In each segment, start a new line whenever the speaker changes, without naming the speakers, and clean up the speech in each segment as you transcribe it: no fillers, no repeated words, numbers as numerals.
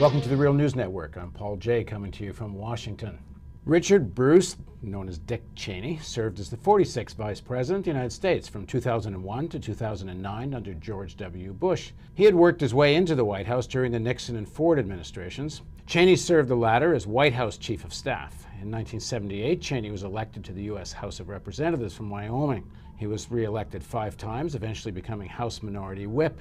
Welcome to the Real News Network. I'm Paul Jay, coming to you from Washington. Richard Bruce, known as Dick Cheney, served as the 46th Vice President of the United States from 2001 to 2009 under George W. Bush. He had worked his way into the White House during the Nixon and Ford administrations. Cheney served the latter as White House Chief of Staff. In 1978, Cheney was elected to the U.S. House of Representatives from Wyoming. He was re-elected 5 times, eventually becoming House Minority Whip.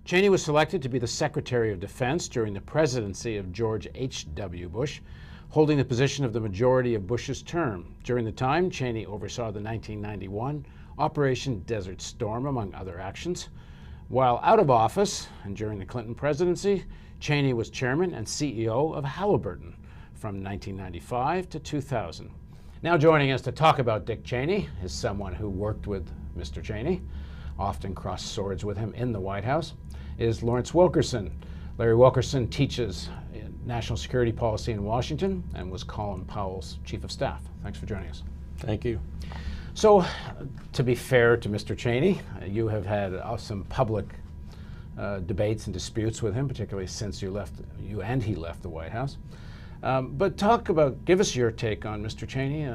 Cheney was selected to be the Secretary of Defense during the presidency of George H.W. Bush, holding the position of the majority of Bush's term. During the time, Cheney oversaw the 1991 Operation Desert Storm, among other actions. While out of office, and during the Clinton presidency, Cheney was chairman and CEO of Halliburton from 1995 to 2000. Now joining us to talk about Dick Cheney is someone who worked with Mr. Cheney, often crossed swords with him in the White House, is Lawrence Wilkerson. Larry Wilkerson teaches national security policy in Washington and was Colin Powell's chief of staff. Thanks for joining us.
Thank you.
So, to be fair to Mr. Cheney, you have had some public debates and disputes with him, particularly since you and he left the White House. But give us your take on Mr. Cheney.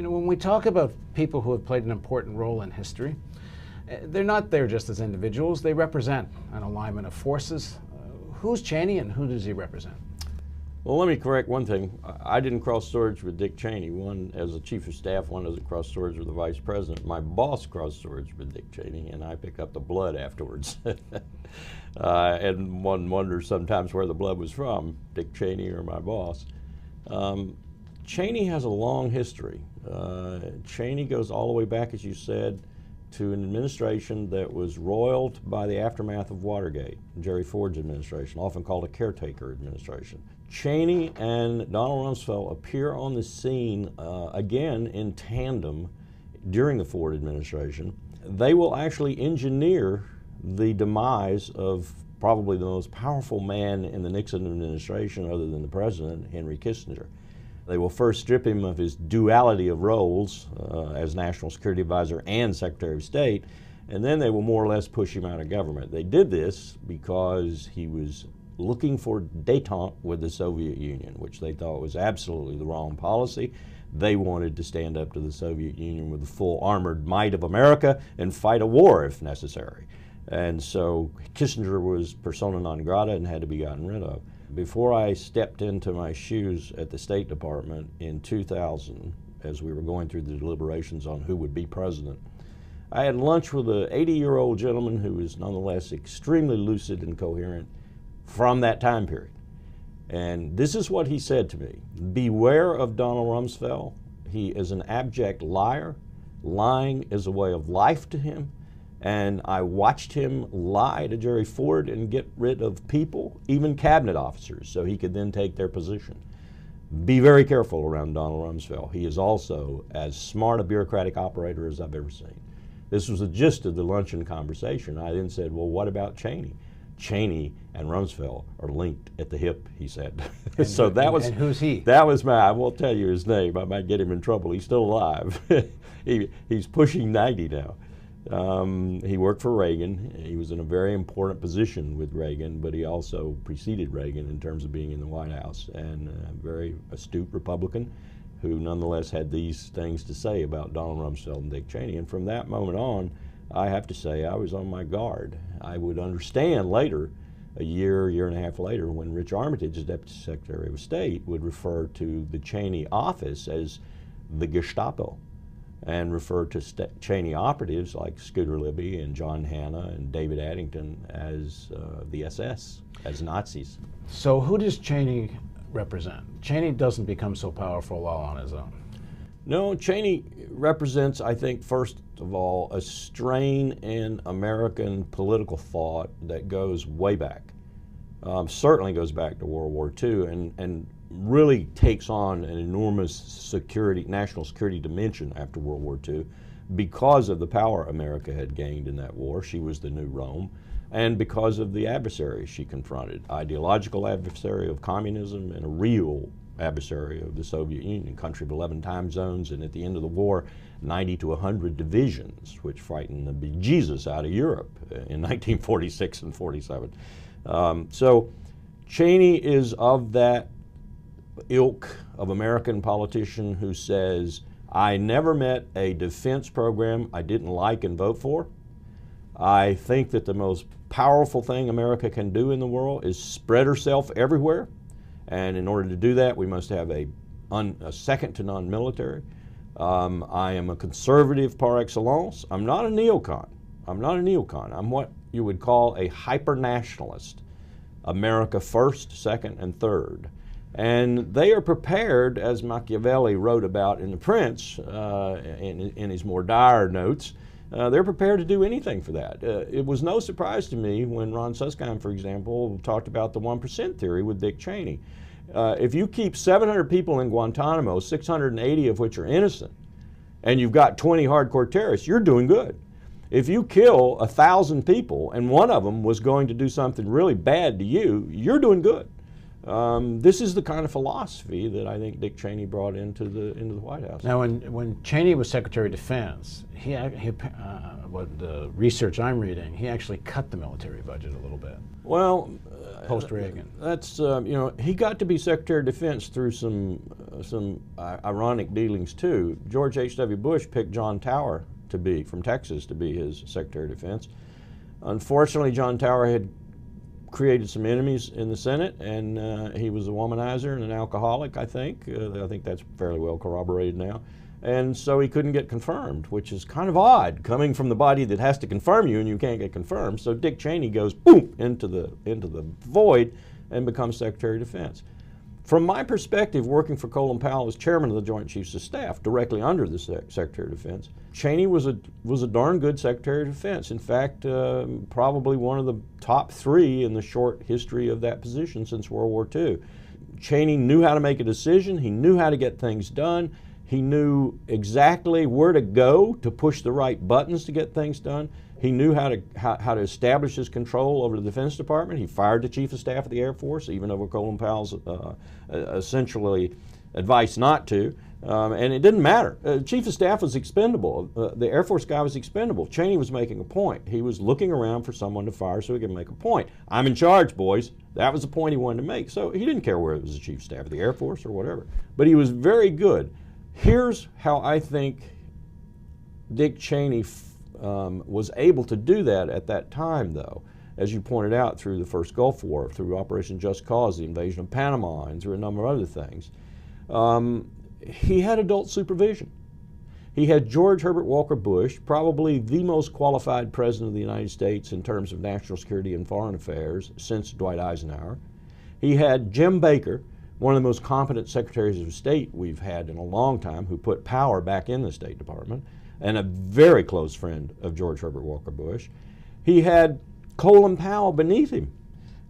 When we talk about people who have played an important role in history, they're not there just as individuals. They represent an alignment of forces. Who's Cheney and who does he represent?
Well, let me correct one thing. I didn't cross swords with Dick Cheney. One as a chief of staff, one doesn't cross swords with the vice president. My boss crossed swords with Dick Cheney, and I pick up the blood afterwards. And one wonders sometimes where the blood was from, Dick Cheney or my boss. Cheney has a long history. Cheney goes all the way back, as you said, to an administration that was roiled by the aftermath of Watergate, Jerry Ford's administration, often called a caretaker administration. Cheney and Donald Rumsfeld appear on the scene again in tandem during the Ford administration. They will actually engineer the demise of probably the most powerful man in the Nixon administration other than the president, Henry Kissinger. They will first strip him of his duality of roles as National Security Advisor and Secretary of State, and then they will more or less push him out of government. They did this because he was looking for détente with the Soviet Union, which they thought was absolutely the wrong policy. They wanted to stand up to the Soviet Union with the full armored might of America and fight a war if necessary. And so Kissinger was persona non grata and had to be gotten rid of. Before I stepped into my shoes at the State Department in 2000, as we were going through the deliberations on who would be president, I had lunch with an 80-year-old gentleman who was nonetheless extremely lucid and coherent from that time period. And this is what he said to me: beware of Donald Rumsfeld. He is an abject liar. Lying is a way of life to him. And I watched him lie to Jerry Ford and get rid of people, even cabinet officers, so he could then take their position. Be very careful around Donald Rumsfeld. He is also as smart a bureaucratic operator as I've ever seen. This was the gist of the luncheon conversation. I then said, well, what about Cheney? Cheney and Rumsfeld are linked at the hip, he said.
And
so that was.
And who's he?
That was I won't tell you his name. I might get him in trouble. He's still alive. He's pushing 90 now. He worked for Reagan. He was in a very important position with Reagan, but he also preceded Reagan in terms of being in the White House, and a very astute Republican who nonetheless had these things to say about Donald Rumsfeld and Dick Cheney. And from that moment on, I have to say I was on my guard. I would understand later, a year and a half later, when Rich Armitage, as Deputy Secretary of State, would refer to the Cheney office as the Gestapo, and refer to Cheney operatives like Scooter Libby and John Hanna and David Addington as the SS, as Nazis.
So who does Cheney represent? Cheney doesn't become so powerful all on his own.
No, Cheney represents, I think, first of all, a strain in American political thought that goes way back. Certainly goes back to World War II and really takes on an enormous national security dimension after World War II because of the power America had gained in that war. She was the new Rome. And because of the adversary she confronted, ideological adversary of communism and a real adversary of the Soviet Union, country of 11 time zones, and at the end of the war, 90 to 100 divisions, which frightened the bejesus out of Europe in 1946 and 47. So Cheney is of that ilk of American politician who says, I never met a defense program I didn't like and vote for. I think that the most powerful thing America can do in the world is spread herself everywhere. And in order to do that, we must have a second to none military. I am a conservative par excellence. I'm not a neocon. I'm what you would call a hyper-nationalist. America first, second, and third. And they are prepared, as Machiavelli wrote about in The Prince, in his more dire notes, they're prepared to do anything for that. It was no surprise to me when Ron Suskind, for example, talked about the 1% theory with Dick Cheney. If you keep 700 people in Guantanamo, 680 of which are innocent, and you've got 20 hardcore terrorists, you're doing good. If you kill 1,000 people and one of them was going to do something really bad to you, you're doing good. This is the kind of philosophy that I think Dick Cheney brought into the White House.
Now, when Cheney was Secretary of Defense, what the research I'm reading, he actually cut the military budget a little bit.
Well,
post-Reagan.
That's he got to be Secretary of Defense through some ironic dealings too. George H.W. Bush picked John Tower from Texas to be his Secretary of Defense. Unfortunately, John Tower had created some enemies in the Senate, and he was a womanizer and an alcoholic, I think. I think that's fairly well corroborated now. And so he couldn't get confirmed, which is kind of odd, coming from the body that has to confirm you and you can't get confirmed. So Dick Cheney goes boom into the void and becomes Secretary of Defense. From my perspective, working for Colin Powell as chairman of the Joint Chiefs of Staff, directly under the Secretary of Defense, Cheney was a darn good Secretary of Defense. In fact, probably one of the top three in the short history of that position since World War II. Cheney knew how to make a decision. He knew how to get things done. He knew exactly where to go to push the right buttons to get things done. He knew how to establish his control over the Defense Department. He fired the Chief of Staff of the Air Force, even over Colin Powell's essentially advice not to. And it didn't matter. Chief of Staff was expendable. The Air Force guy was expendable. Cheney was making a point. He was looking around for someone to fire so he could make a point. I'm in charge, boys. That was the point he wanted to make. So he didn't care whether it was the Chief of Staff of the Air Force or whatever. But he was very good. Here's how I think Dick Cheney was able to do that at that time, though. As you pointed out, through the first Gulf War, through Operation Just Cause, the invasion of Panama, and through a number of other things. He had adult supervision. He had George Herbert Walker Bush, probably the most qualified president of the United States in terms of national security and foreign affairs since Dwight Eisenhower. He had Jim Baker, one of the most competent secretaries of state we've had in a long time, who put power back in the State Department, and a very close friend of George Herbert Walker Bush. He had Colin Powell beneath him.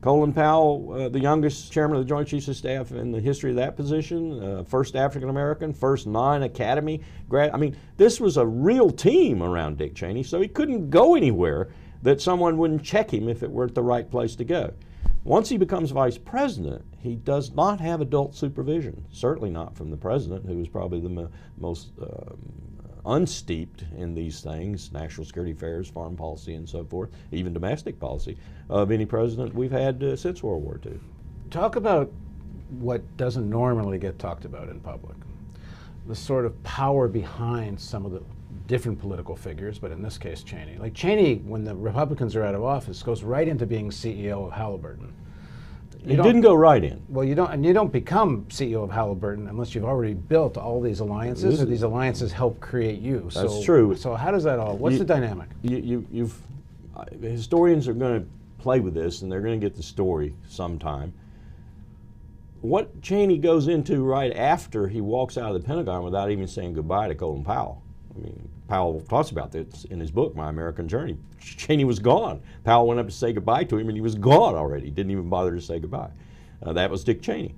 Colin Powell, the youngest chairman of the Joint Chiefs of Staff in the history of that position, first African-American, first non-academy grad. I mean, this was a real team around Dick Cheney, so he couldn't go anywhere that someone wouldn't check him if it weren't the right place to go. Once he becomes vice president, he does not have adult supervision, certainly not from the president, who is probably the most unsteeped in these things, national security affairs, foreign policy, and so forth, even domestic policy, of any president we've had since World War II.
Talk about what doesn't normally get talked about in public. The sort of power behind some of the different political figures, but in this case Cheney. Like Cheney, when the Republicans are out of office, goes right into being CEO of Halliburton.
He didn't go right in.
Well, you don't become CEO of Halliburton unless you've already built all these alliances, or these alliances help create you.
That's true.
So how does that all? What's the dynamic?
Historians are going to play with this, and they're going to get the story sometime. What Cheney goes into right after he walks out of the Pentagon without even saying goodbye to Colin Powell. I mean, Powell talks about this in his book, My American Journey. Cheney was gone. Powell went up to say goodbye to him, and he was gone already. He didn't even bother to say goodbye. That was Dick Cheney.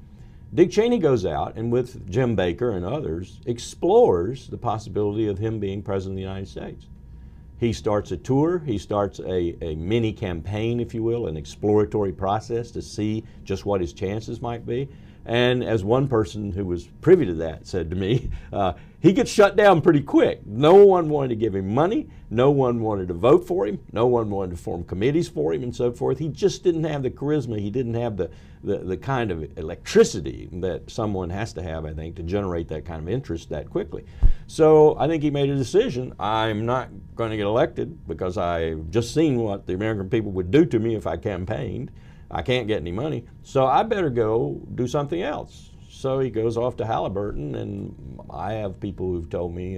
Dick Cheney goes out and, with Jim Baker and others, explores the possibility of him being president of the United States. He starts a tour. He starts a mini campaign, if you will, an exploratory process to see just what his chances might be. And as one person who was privy to that said to me, he gets shut down pretty quick. No one wanted to give him money. No one wanted to vote for him. No one wanted to form committees for him and so forth. He just didn't have the charisma. He didn't have the kind of electricity that someone has to have, I think, to generate that kind of interest that quickly. So I think he made a decision. I'm not going to get elected because I've just seen what the American people would do to me if I campaigned. I can't get any money, so I better go do something else. So he goes off to Halliburton, and I have people who've told me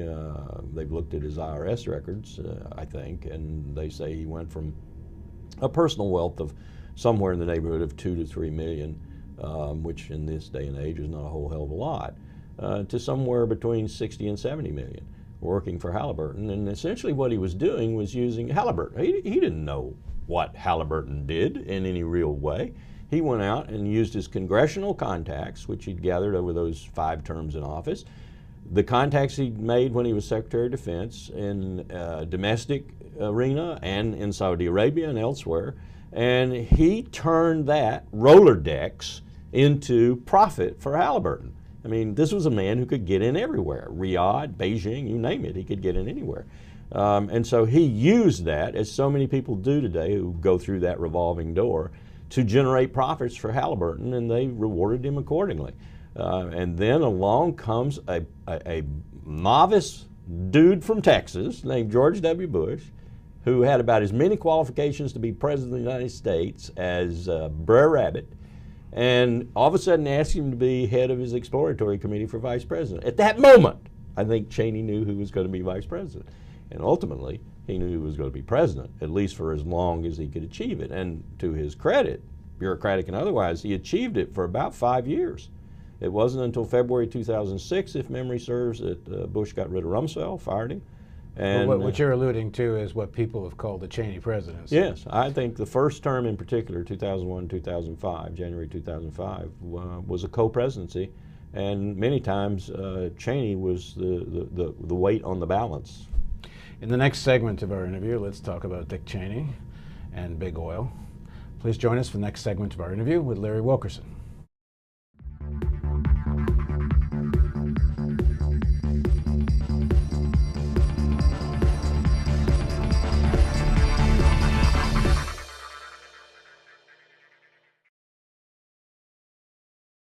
they've looked at his IRS records, I think, and they say he went from a personal wealth of somewhere in the neighborhood of 2 to 3 million, which in this day and age is not a whole hell of a lot, to somewhere between 60 and 70 million working for Halliburton. And essentially what he was doing was using Halliburton. He didn't know what Halliburton did in any real way. He went out and used his congressional contacts, which he'd gathered over those 5 terms in office, the contacts he'd made when he was Secretary of Defense in domestic arena and in Saudi Arabia and elsewhere, and he turned that Rolodex into profit for Halliburton. I mean, this was a man who could get in everywhere. Riyadh, Beijing, you name it, he could get in anywhere. And so he used that, as so many people do today who go through that revolving door, to generate profits for Halliburton, and they rewarded him accordingly. And then along comes a novice dude from Texas named George W. Bush, who had about as many qualifications to be President of the United States as Brer Rabbit, and all of a sudden asked him to be head of his exploratory committee for vice president. At that moment, I think Cheney knew who was going to be vice president. And ultimately, he knew he was going to be president, at least for as long as he could achieve it. And to his credit, bureaucratic and otherwise, he achieved it for about 5 years. It wasn't until February 2006, if memory serves, that Bush got rid of Rumsfeld, fired him. And
what you're alluding to is what people have called the Cheney presidency.
Yes, I think the first term in particular, 2001-2005, January 2005, was a co-presidency. And many times, Cheney was the weight on the balance.
In the next segment of our interview, let's talk about Dick Cheney and big oil. Please join us for the next segment of our interview with Larry Wilkerson.